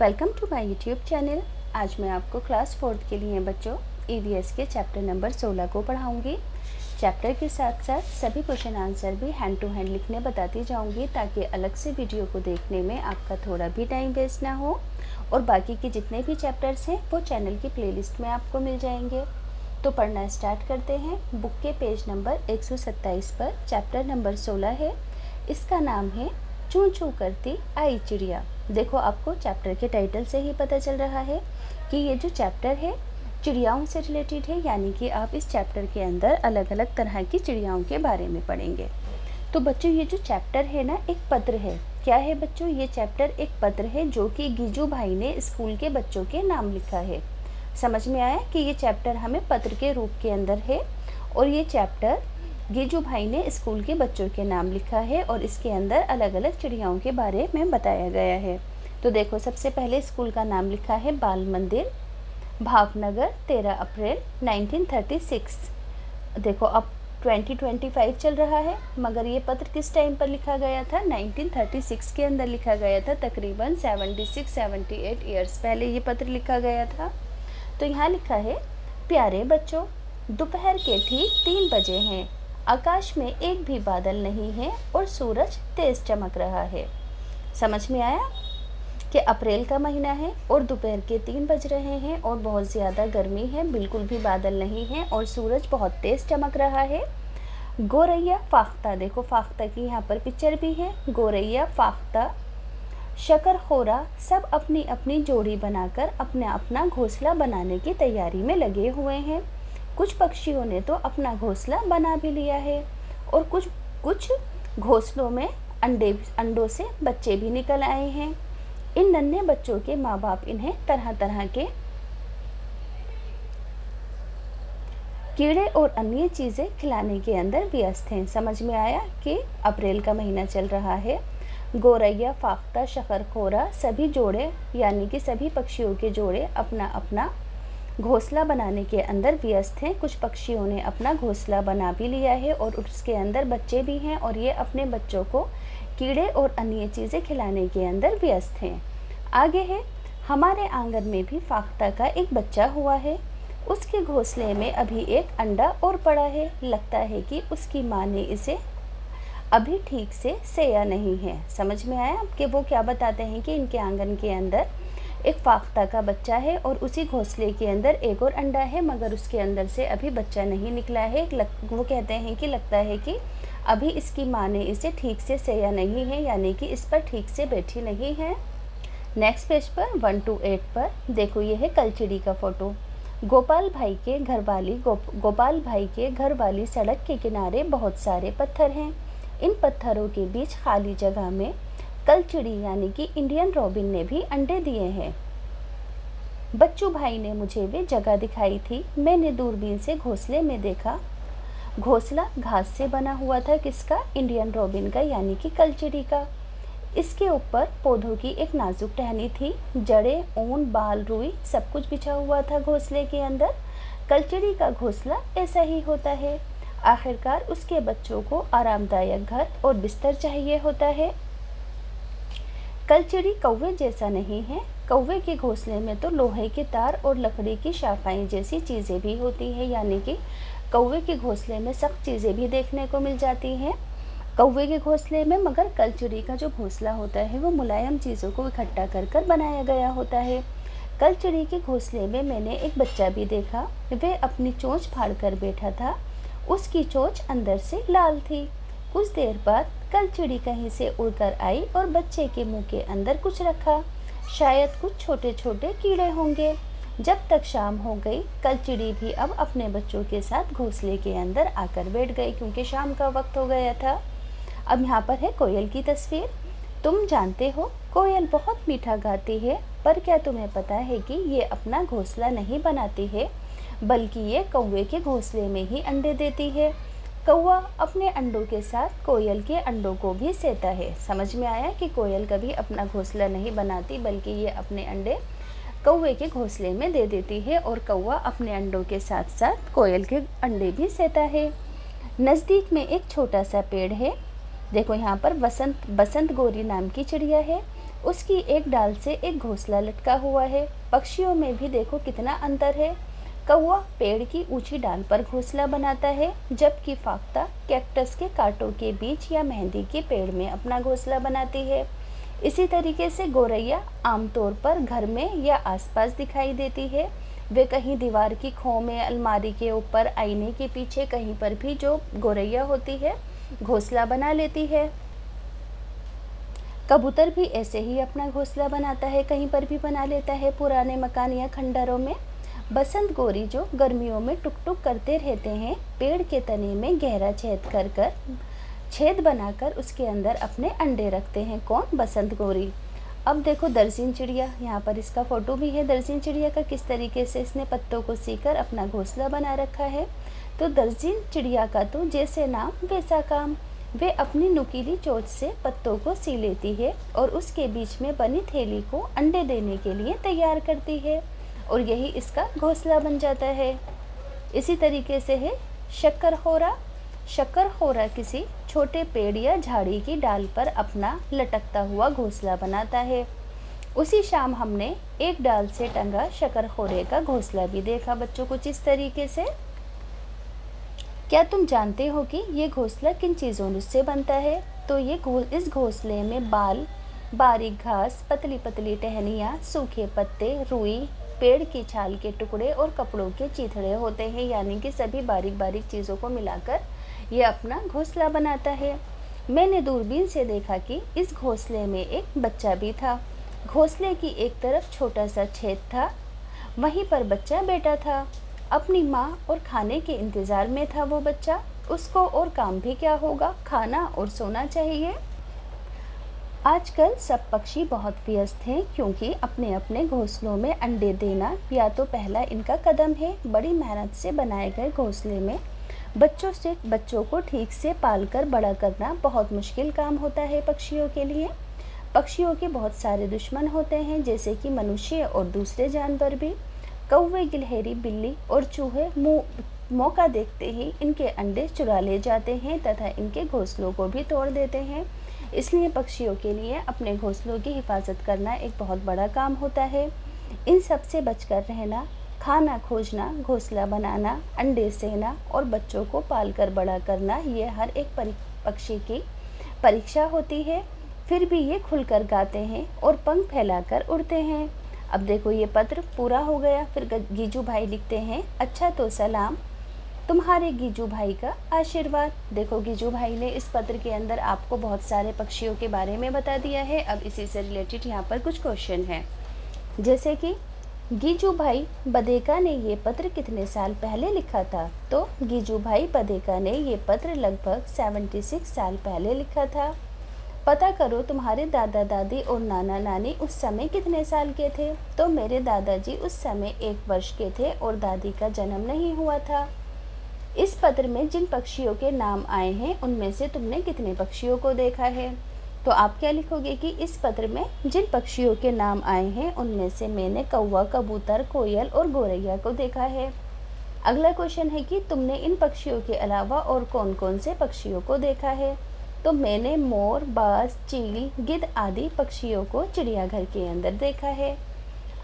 Welcome to my YouTube channel. आज मैं आपको क्लास 4th के लिए बच्चों ईवीएस के चैप्टर नंबर 16 को पढ़ाऊंगी। चैप्टर के साथ साथ सभी क्वेश्चन आंसर भी हैंड टू हैंड लिखने बताती जाऊंगी ताकि अलग से वीडियो को देखने में आपका थोड़ा भी टाइम वेस्ट ना हो। और बाकी के जितने भी चैप्टर्स हैं वो चैनल की प्लेलिस्ट में आपको मिल जाएंगे। तो पढ़ना स्टार्ट करते हैं। बुक के पेज नंबर 127 पर चैप्टर नंबर 16 है। इसका नाम है चूं चूं करती आई चिड़िया। देखो, आपको चैप्टर के टाइटल से ही पता चल रहा है कि ये जो चैप्टर है चिड़ियाओं से रिलेटेड है, यानी कि आप इस चैप्टर के अंदर अलग अलग तरह की चिड़ियाओं के बारे में पढ़ेंगे। तो बच्चों, ये जो चैप्टर है ना, एक पत्र है। क्या है बच्चों? ये चैप्टर एक पत्र है जो कि गीजू भाई ने स्कूल के बच्चों के नाम लिखा है। समझ में आया कि ये चैप्टर हमें पत्र के रूप के अंदर है और ये चैप्टर गीजू भाई ने स्कूल के बच्चों के नाम लिखा है और इसके अंदर अलग अलग चिड़ियाओं के बारे में बताया गया है। तो देखो, सबसे पहले स्कूल का नाम लिखा है बाल मंदिर, भावनगर, 13 अप्रैल 1936। देखो, अब 2025 चल रहा है, मगर ये पत्र किस टाइम पर लिखा गया था? 1936 के अंदर लिखा गया था। तकरीबन 76-78 ईयर्स पहले ये पत्र लिखा गया था। तो यहाँ लिखा है, प्यारे बच्चों, दोपहर के ठीक 3 बजे हैं। आकाश में एक भी बादल नहीं है और सूरज तेज चमक रहा है। समझ में आया कि अप्रैल का महीना है और दोपहर के 3 बज रहे हैं और बहुत ज़्यादा गर्मी है, बिल्कुल भी बादल नहीं है और सूरज बहुत तेज चमक रहा है। गोरैया फाख्ता, देखो फाख्ता की यहाँ पर पिक्चर भी है। गोरैया, फाख्ता, शकरखोरा सब अपनी अपनी जोड़ी बनाकर अपना अपना घोंसला बनाने की तैयारी में लगे हुए हैं। कुछ पक्षियों ने तो अपना घोंसला बना भी लिया है और कुछ घोंसलों में अंडों से बच्चे भी निकल आए हैं। इन नन्हे बच्चों के माँ बाप इन्हें तरह तरह के कीड़े और अन्य चीज़ें खिलाने के अंदर व्यस्त हैं। समझ में आया कि अप्रैल का महीना चल रहा है। गोरैया, फाख्ता, शकरखोरा सभी जोड़े यानी कि सभी पक्षियों के जोड़े अपना अपना घोंसला बनाने के अंदर व्यस्त हैं। कुछ पक्षियों ने अपना घोंसला बना भी लिया है और उसके अंदर बच्चे भी हैं और ये अपने बच्चों को कीड़े और अन्य चीज़ें खिलाने के अंदर व्यस्त हैं। आगे है, हमारे आंगन में भी फाख्ता का एक बच्चा हुआ है। उसके घोंसले में अभी एक अंडा और पड़ा है। लगता है कि उसकी माँ ने इसे अभी ठीक से सेया नहीं है। समझ में आया कि वो क्या बताते हैं कि इनके आंगन के अंदर एक फाख्ता का बच्चा है और उसी घोंसले के अंदर एक और अंडा है, मगर उसके अंदर से अभी बच्चा नहीं निकला है। वो कहते हैं कि लगता है कि अभी इसकी माँ ने इसे ठीक से सेया नहीं है, यानी कि इस पर ठीक से बैठी नहीं है। नेक्स्ट पेज पर 1 to 8 पर देखो, ये है कलचिड़ी का फोटो। गोपाल भाई के घर वाली सड़क के किनारे बहुत सारे पत्थर हैं। इन पत्थरों के बीच खाली जगह में कलचिड़ी यानी कि इंडियन रॉबिन ने भी अंडे दिए हैं। बच्चू भाई ने मुझे वे जगह दिखाई थी। मैंने दूरबीन से घोंसले में देखा। घोंसला घास से बना हुआ था। किसका? इंडियन रॉबिन का, यानी कि कलचिड़ी का। इसके ऊपर पौधों की एक नाजुक टहनी थी। जड़ें, ऊन, बाल, रुई सब कुछ बिछा हुआ था घोंसले के अंदर। कलचिड़ी का घोंसला ऐसा ही होता है। आखिरकार उसके बच्चों को आरामदायक घर और बिस्तर चाहिए होता है। कलचिड़ी कौवे जैसा नहीं है। कौवे के घोंसले में तो लोहे के तार और लकड़ी की शाखाएं जैसी चीज़ें भी होती हैं, यानी कि कौवे के घोंसले में सख्त चीज़ें भी देखने को मिल जाती हैं कौवे के घोंसले में। मगर कलचिड़ी का जो घोंसला होता है वो मुलायम चीज़ों को इकट्ठा कर कर बनाया गया होता है। कलचिड़ी के घोंसले में मैंने एक बच्चा भी देखा। वह अपनी चोंच फाड़ कर बैठा था। उसकी चोंच अंदर से लाल थी। कुछ देर बाद कलचिड़ी कहीं से उड़कर आई और बच्चे के मुंह के अंदर कुछ रखा। शायद कुछ छोटे छोटे कीड़े होंगे। जब तक शाम हो गई, कलचिड़ी भी अब अपने बच्चों के साथ घोंसले के अंदर आकर बैठ गई, क्योंकि शाम का वक्त हो गया था। अब यहाँ पर है कोयल की तस्वीर। तुम जानते हो कोयल बहुत मीठा गाती है, पर क्या तुम्हें पता है कि ये अपना घोंसला नहीं बनाती है, बल्कि ये कौवे के घोंसले में ही अंडे देती है। कौवा अपने अंडों के साथ कोयल के अंडों को भी सेता है। समझ में आया कि कोयल कभी अपना घोंसला नहीं बनाती, बल्कि ये अपने अंडे कौवे के घोंसले में दे देती है और कौवा अपने अंडों के साथ साथ कोयल के अंडे भी सेता है। नज़दीक में एक छोटा सा पेड़ है। देखो, यहाँ पर बसंत गोरी नाम की चिड़िया है। उसकी एक डाल से एक घोंसला लटका हुआ है। पक्षियों में भी देखो कितना अंतर है। कौवा पेड़ की ऊंची डाल पर घोंसला बनाता है, जबकि फाख्ता कैक्टस के कांटों के बीच या मेहंदी के पेड़ में अपना घोंसला बनाती है। इसी तरीके से गौरैया आमतौर पर घर में या आसपास दिखाई देती है। वे कहीं दीवार की खो में, अलमारी के ऊपर, आईने के पीछे, कहीं पर भी जो गौरैया होती है घोंसला बना लेती है। कबूतर भी ऐसे ही अपना घोंसला बनाता है, कहीं पर भी बना लेता है, पुराने मकान या खंडरों में। बसंत गोरी जो गर्मियों में टुक टुक करते रहते हैं, पेड़ के तने में गहरा छेद बनाकर उसके अंदर अपने अंडे रखते हैं। कौन? बसंत गोरी। अब देखो दरजीन चिड़िया, यहाँ पर इसका फोटो भी है दरजीन चिड़िया का, किस तरीके से इसने पत्तों को सीकर अपना घोंसला बना रखा है। तो दरजीन चिड़िया का तो जैसे नाम वैसा काम। वे अपनी नुकीली चोंच से पत्तों को सी लेती है और उसके बीच में बनी थैली को अंडे देने के लिए तैयार करती है, और यही इसका घोंसला बन जाता है। इसी तरीके से है शक्करखोरा। शक्करखोरा किसी छोटे पेड़ या झाड़ी की डाल पर अपना लटकता हुआ घोंसला बनाता है। उसी शाम हमने एक डाल से टंगा शक्करखोरे का घोंसला भी देखा बच्चों, कुछ इस तरीके से। क्या तुम जानते हो कि ये घोंसला किन चीज़ों से बनता है? तो इस घोंसले में बाल, बारीक घास, पतली पतली टहनियाँ, सूखे पत्ते, रुई, पेड़ की छाल के टुकड़े और कपड़ों के चीथड़े होते हैं, यानी कि सभी बारीक बारीक चीज़ों को मिलाकर ये अपना घोंसला बनाता है। मैंने दूरबीन से देखा कि इस घोंसले में एक बच्चा भी था। घोंसले की एक तरफ छोटा सा छेद था, वहीं पर बच्चा बैठा था। अपनी माँ और खाने के इंतज़ार में था वो बच्चा। उसको और काम भी क्या होगा, खाना और सोना चाहिए। आजकल सब पक्षी बहुत व्यस्त हैं, क्योंकि अपने अपने घोंसलों में अंडे देना या तो पहला इनका कदम है। बड़ी मेहनत से बनाए गए घोंसले में बच्चों को ठीक से पालकर बड़ा करना बहुत मुश्किल काम होता है पक्षियों के लिए। पक्षियों के बहुत सारे दुश्मन होते हैं, जैसे कि मनुष्य और दूसरे जानवर भी। कौवे, गिलहरी, बिल्ली और चूहे मौका देखते ही इनके अंडे चुरा ले जाते हैं तथा इनके घोंसलों को भी तोड़ देते हैं। इसलिए पक्षियों के लिए अपने घोंसलों की हिफाजत करना एक बहुत बड़ा काम होता है। इन सब से बचकर रहना, खाना खोजना, घोंसला बनाना, अंडे सेना और बच्चों को पालकर बड़ा करना, ये हर एक पक्षी की परीक्षा होती है। फिर भी ये खुलकर गाते हैं और पंख फैलाकर उड़ते हैं। अब देखो ये पत्र पूरा हो गया। फिर गीजू भाई लिखते हैं, अच्छा तो सलाम, तुम्हारे गीजू भाई का आशीर्वाद। देखो गीजू भाई ने इस पत्र के अंदर आपको बहुत सारे पक्षियों के बारे में बता दिया है। अब इसी से रिलेटेड यहाँ पर कुछ क्वेश्चन है, जैसे कि गीजू भाई बदेका ने ये पत्र कितने साल पहले लिखा था? तो गीजू भाई बदेका ने ये पत्र लगभग 76 साल पहले लिखा था। पता करो तुम्हारे दादा दादी और नाना नानी उस समय कितने साल के थे? तो मेरे दादाजी उस समय 1 वर्ष के थे और दादी का जन्म नहीं हुआ था। इस पत्र में जिन पक्षियों के नाम आए हैं उनमें से तुमने कितने पक्षियों को देखा है? तो आप क्या लिखोगे कि इस पत्र में जिन पक्षियों के नाम आए हैं उनमें से मैंने कौवा, कबूतर, कोयल और गौरैया को देखा है। अगला क्वेश्चन है कि तुमने इन पक्षियों के अलावा और कौन कौन से पक्षियों को देखा है? तो मैंने मोर, बाज, चील, गिद्ध आदि पक्षियों को चिड़ियाघर के अंदर देखा है।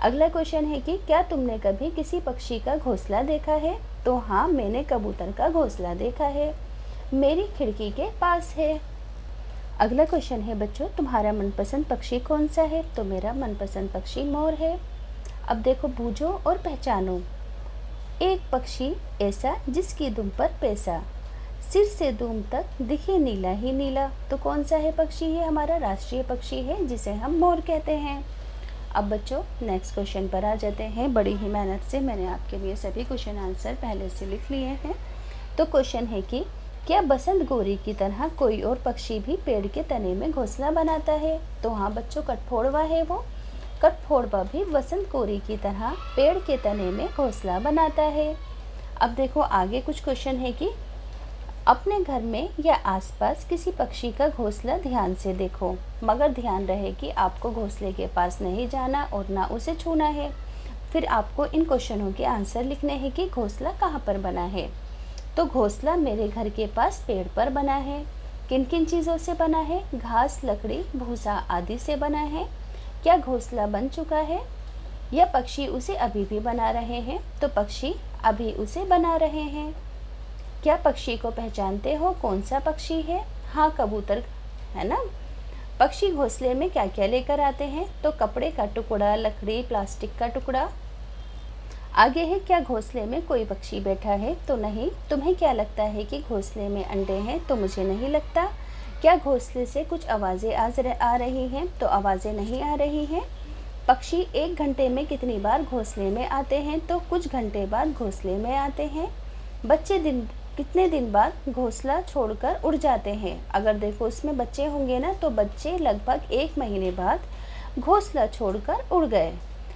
अगला क्वेश्चन है कि क्या तुमने कभी किसी पक्षी का घोंसला देखा है? तो हाँ, मैंने कबूतर का घोंसला देखा है, मेरी खिड़की के पास है। अगला क्वेश्चन है बच्चों, तुम्हारा मनपसंद पक्षी कौन सा है? तो मेरा मनपसंद पक्षी मोर है। अब देखो, बूझो और पहचानो। एक पक्षी ऐसा जिसकी दुम पर पैसा, सिर से दूम तक दिखे नीला ही नीला। तो कौन सा है पक्षी? ये हमारा राष्ट्रीय पक्षी है जिसे हम मोर कहते हैं। अब बच्चों नेक्स्ट क्वेश्चन पर आ जाते हैं। बड़ी ही मेहनत से मैंने आपके लिए सभी क्वेश्चन आंसर पहले से लिख लिए हैं। तो क्वेश्चन है कि क्या बसंत गोरी की तरह कोई और पक्षी भी पेड़ के तने में घोंसला बनाता है? तो हाँ बच्चों, कठफोड़वा है वो। कठफोड़वा भी बसंत गोरी की तरह पेड़ के तने में घोंसला बनाता है। अब देखो आगे कुछ क्वेश्चन है कि अपने घर में या आसपास किसी पक्षी का घोंसला ध्यान से देखो, मगर ध्यान रहे कि आपको घोंसले के पास नहीं जाना और ना उसे छूना है। फिर आपको इन क्वेश्चनों के आंसर लिखने हैं कि घोंसला कहाँ पर बना है। तो घोंसला मेरे घर के पास पेड़ पर बना है। किन किन चीज़ों से बना है? घास, लकड़ी, भूसा आदि से बना है। क्या घोंसला बन चुका है या पक्षी उसे अभी भी बना रहे हैं? तो पक्षी अभी उसे बना रहे हैं। क्या पक्षी को पहचानते हो? कौन सा पक्षी है? हाँ, कबूतर है ना। पक्षी घोंसले में क्या क्या लेकर आते हैं? तो कपड़े का टुकड़ा, लकड़ी, प्लास्टिक का टुकड़ा। आगे है, क्या घोंसले में कोई पक्षी बैठा है? तो नहीं। तुम्हें क्या लगता है कि घोंसले में अंडे हैं? तो मुझे नहीं लगता। क्या घोंसले से कुछ आवाज़ें आ रही हैं? तो आवाज़ें नहीं आ रही हैं। पक्षी 1 घंटे में कितनी बार घोंसले में आते हैं? तो कुछ घंटे बाद घोंसले में आते हैं। बच्चे कितने दिन बाद घोंसला छोड़कर उड़ जाते हैं? अगर देखो इसमें बच्चे होंगे ना, तो बच्चे लगभग 1 महीने बाद घोंसला छोड़कर उड़ गए।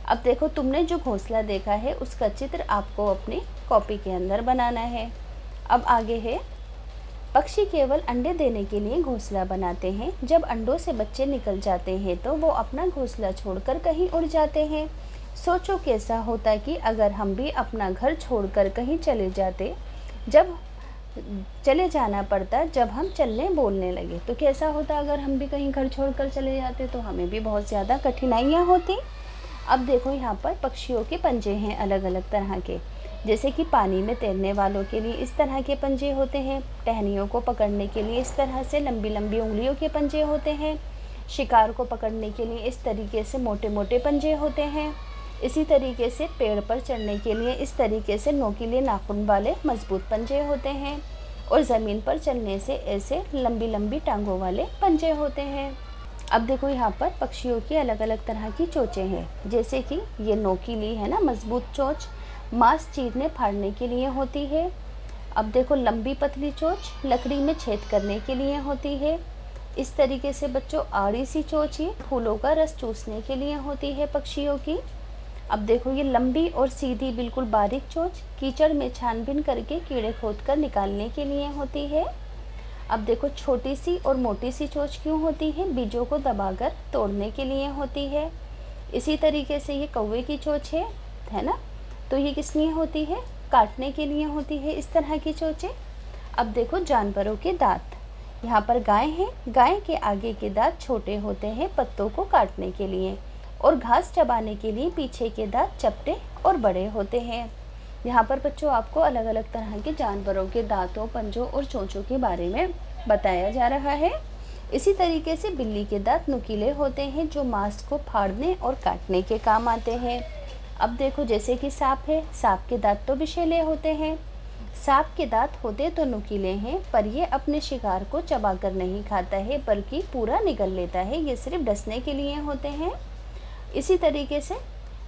अब देखो, तुमने जो घोंसला देखा है उसका चित्र आपको अपनी कॉपी के अंदर बनाना है। अब आगे है, पक्षी केवल अंडे देने के लिए घोंसला बनाते हैं। जब अंडों से बच्चे निकल जाते हैं तो वो अपना घोंसला छोड़कर कहीं उड़ जाते हैं। सोचो कैसा होता कि अगर हम भी अपना घर छोड़कर कहीं चले जाते, जब चले जाना पड़ता जब हम चलने बोलने लगे। तो कैसा होता अगर हम भी कहीं घर छोड़कर चले जाते? तो हमें भी बहुत ज़्यादा कठिनाइयाँ होती। अब देखो, यहाँ पर पक्षियों के पंजे हैं अलग अलग तरह के। जैसे कि पानी में तैरने वालों के लिए इस तरह के पंजे होते हैं। टहनियों को पकड़ने के लिए इस तरह से लंबी लंबी उंगलियों के पंजे होते हैं। शिकार को पकड़ने के लिए इस तरीके से मोटे मोटे पंजे होते हैं। इसी तरीके से पेड़ पर चढ़ने के लिए इस तरीके से नोकीले नाखून वाले मजबूत पंजे होते हैं। और ज़मीन पर चलने से ऐसे लंबी लंबी टांगों वाले पंजे होते हैं। अब देखो, यहाँ पर पक्षियों की अलग अलग तरह की चोंचें हैं। जैसे कि ये नोकीली है ना मजबूत चोंच, मांस चीरने फाड़ने के लिए होती है। अब देखो, लंबी पतली चोंच लकड़ी में छेद करने के लिए होती है। इस तरीके से बच्चों, आड़ी सी चोंच ये फूलों का रस चूसने के लिए होती है पक्षियों की। अब देखो, ये लंबी और सीधी बिल्कुल बारीक चोंच कीचड़ में छानबीन करके कीड़े खोदकर निकालने के लिए होती है। अब देखो, छोटी सी और मोटी सी चोंच क्यों होती है? बीजों को दबाकर तोड़ने के लिए होती है। इसी तरीके से ये कौवे की चोंच है ना, तो ये किस लिए होती है? काटने के लिए होती है इस तरह की चोंचें। अब देखो, जानवरों के दांत। यहाँ पर गाय है। गाय के आगे के दांत छोटे होते हैं पत्तों को काटने के लिए, और घास चबाने के लिए पीछे के दांत चपटे और बड़े होते हैं। यहाँ पर बच्चों आपको अलग अलग तरह के जानवरों के दांतों, पंजों और चोंचों के बारे में बताया जा रहा है। इसी तरीके से बिल्ली के दांत नुकीले होते हैं जो मांस को फाड़ने और काटने के काम आते हैं। अब देखो, जैसे कि सांप है। सांप के दांत तो विषैले होते हैं। सांप के दांत होते तो नुकीले हैं, पर ये अपने शिकार को चबाकर नहीं खाता है बल्कि पूरा निगल लेता है। ये सिर्फ डसने के लिए होते हैं। इसी तरीके से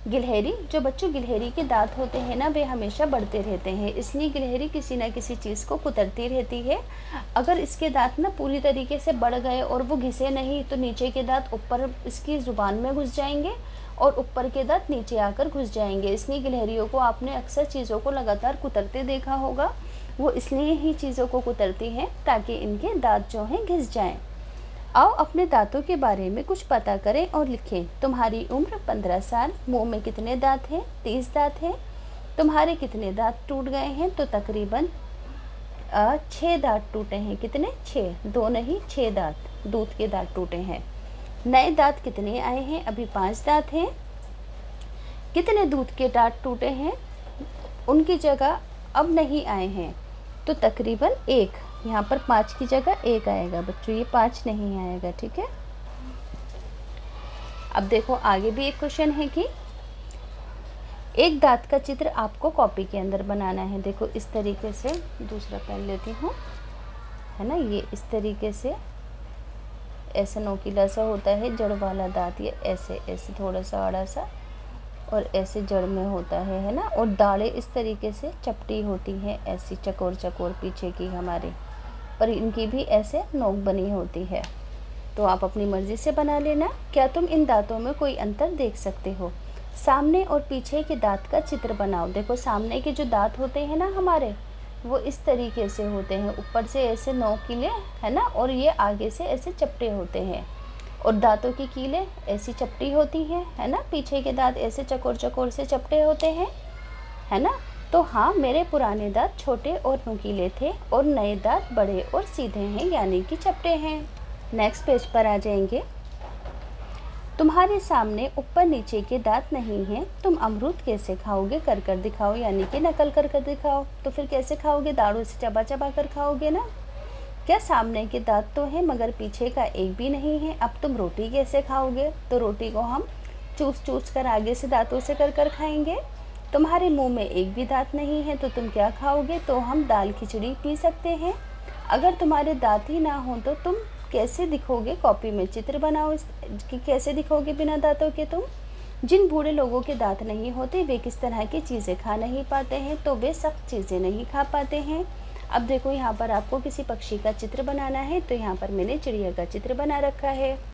गिलहरी, जो बच्चों गिलहरी के दांत होते हैं ना, वे हमेशा बढ़ते रहते हैं, इसलिए गिलहरी किसी ना किसी चीज़ को कुतरती रहती है। अगर इसके दांत ना पूरी तरीके से बढ़ गए और वो घिसे नहीं, तो नीचे के दांत ऊपर इसकी ज़ुबान में घुस जाएंगे और ऊपर के दांत नीचे आकर घुस जाएंगे। इसलिए गिलहरियों को आपने अक्सर चीज़ों को लगातार कुतरते देखा होगा। वो इसलिए ही चीज़ों को कुतरती हैं ताकि इनके दांत जो हैं घिस जाएँ। आओ अपने दांतों के बारे में कुछ पता करें और लिखें। तुम्हारी उम्र 15 साल। मुंह में कितने दांत हैं? 30 दांत हैं। तुम्हारे कितने दांत टूट गए हैं? तो तकरीबन 6 दांत टूटे हैं। कितने? 6, 2 नहीं 6 दांत दूध के दांत टूटे हैं। नए दांत कितने आए हैं? अभी 5 दांत हैं। कितने दूध के दांत टूटे हैं? उनकी जगह अब नहीं आए हैं, तो तकरीबन 1। यहाँ पर 5 की जगह 1 आएगा बच्चों, ये 5 नहीं आएगा। ठीक है। अब देखो, आगे भी एक क्वेश्चन है कि एक दांत का चित्र आपको कॉपी के अंदर बनाना है। देखो इस तरीके से, दूसरा पेन लेती हूँ, है ना, ये इस तरीके से ऐसा नोकीला सा होता है जड़ वाला दांत। ये ऐसे ऐसे थोड़ा सा आड़ा सा और ऐसे जड़ में होता है ना। और दाढ़ें इस तरीके से चपटी होती हैं, ऐसी चकोर चकोर पीछे की हमारे, पर इनकी भी ऐसे नोक बनी होती है। तो आप अपनी मर्ज़ी से बना लेना। क्या तुम इन दांतों में कोई अंतर देख सकते हो? सामने और पीछे के दांत का चित्र बनाओ। देखो, सामने के जो दांत होते हैं ना हमारे, वो इस तरीके से होते हैं, ऊपर से ऐसे नोकीले, है ना, और ये आगे से ऐसे चपटे होते हैं। और दांतों की कीलें ऐसी चपटी होती हैं, है ना। पीछे के दांत ऐसे चकोर चकोर से चपटे होते हैं, है ना। तो हाँ, मेरे पुराने दांत छोटे और नुकीले थे और नए दांत बड़े और सीधे हैं, यानी कि चपटे हैं। नेक्स्ट पेज पर आ जाएंगे। तुम्हारे सामने ऊपर नीचे के दांत नहीं हैं, तुम अमरूद कैसे खाओगे? कर कर दिखाओ, यानी कि नकल कर कर दिखाओ। तो फिर कैसे खाओगे? दाढ़ों से चबा चबा कर खाओगे ना। क्या सामने के दांत तो हैं मगर पीछे का एक भी नहीं है? अब तुम रोटी कैसे खाओगे? तो रोटी को हम चूस चूस कर आगे से दांतों से कर कर खाएंगे। तुम्हारे मुंह में एक भी दांत नहीं है तो तुम क्या खाओगे? तो हम दाल खिचड़ी पी सकते हैं। अगर तुम्हारे दांत ही ना हो तो तुम कैसे दिखोगे? कॉपी में चित्र बनाओ कि कैसे दिखोगे बिना दांतों के तुम। जिन बूढ़े लोगों के दांत नहीं होते वे किस तरह की चीज़ें खा नहीं पाते हैं? तो वे सख्त चीज़ें नहीं खा पाते हैं। अब देखो यहाँ पर आपको किसी पक्षी का चित्र बनाना है, तो यहाँ पर मैंने चिड़िया का चित्र बना रखा है।